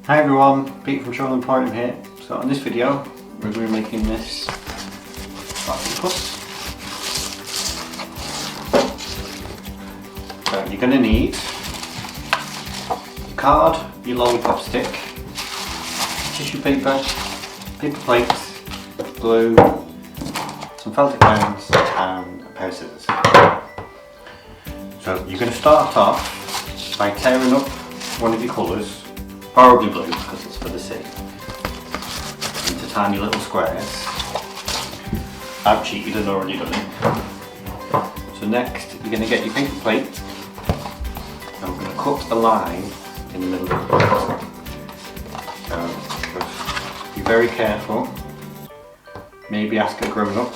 Hi everyone, Pete from Shoreline Aquarium here. So in this video we're going to be making this octopus. So you're going to need your card, your lollipop stick, tissue paper, paper plates, glue, some felted pens and a pair of scissors. So you're going to start off by tearing up one of your colours, probably blue because it's for the sea, into tiny little squares. I've cheated and already done it. So next you're going to get your paper plate and we're going to cut a line in the middle of it. So just be very careful, maybe ask a grown up.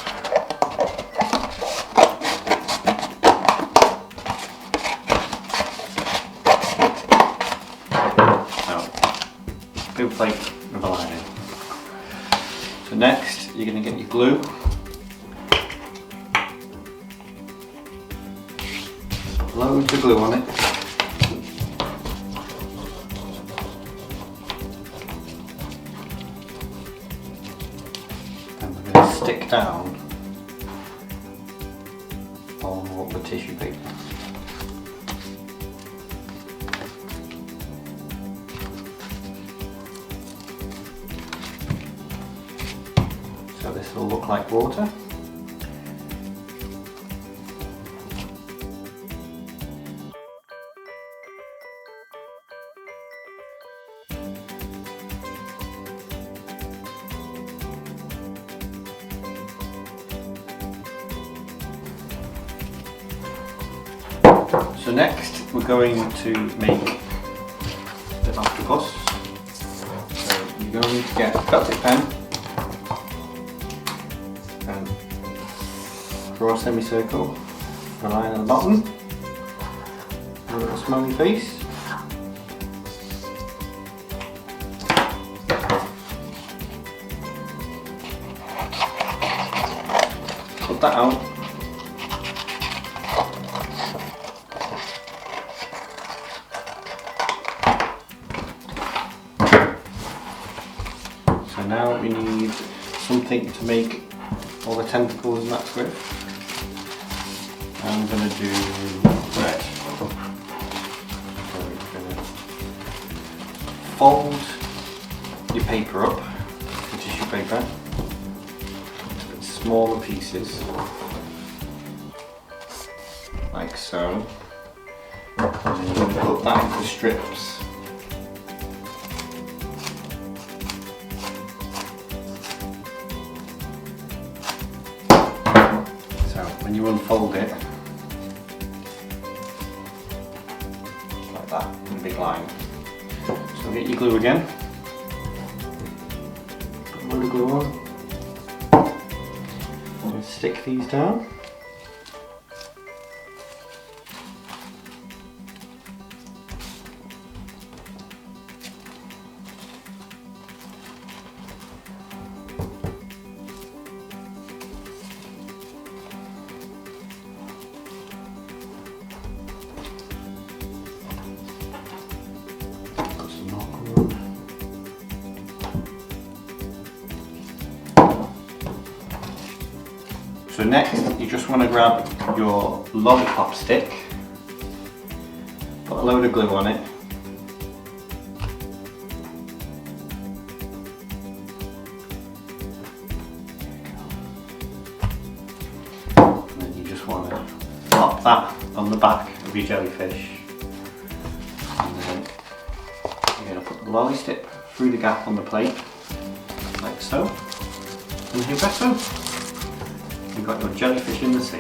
Paper plate with a line in. So next you're going to get your glue. Loads of glue on it. And we're going to stick down all the tissue paper. So this will look like water. So next we're going to make the octopus. So you're going to get a felted pen and draw a semicircle, a line at the bottom, a little smiley face. Cut that out. So now we need something to make all the tentacles and that's with. I'm going to do red. So we're going to fold your paper up, the tissue paper, into smaller pieces, like so. And then you're going to put that into strips. When you unfold it, like that, in a big line. So get your glue again, put a load of glue on, and stick these down. So next you just want to grab your lollipop stick, put a load of glue on it, and then you just want to pop that on the back of your jellyfish, and then you're going to put the lolly stick through the gap on the plate, like so, and here we go. You've got your jellyfish in the sea.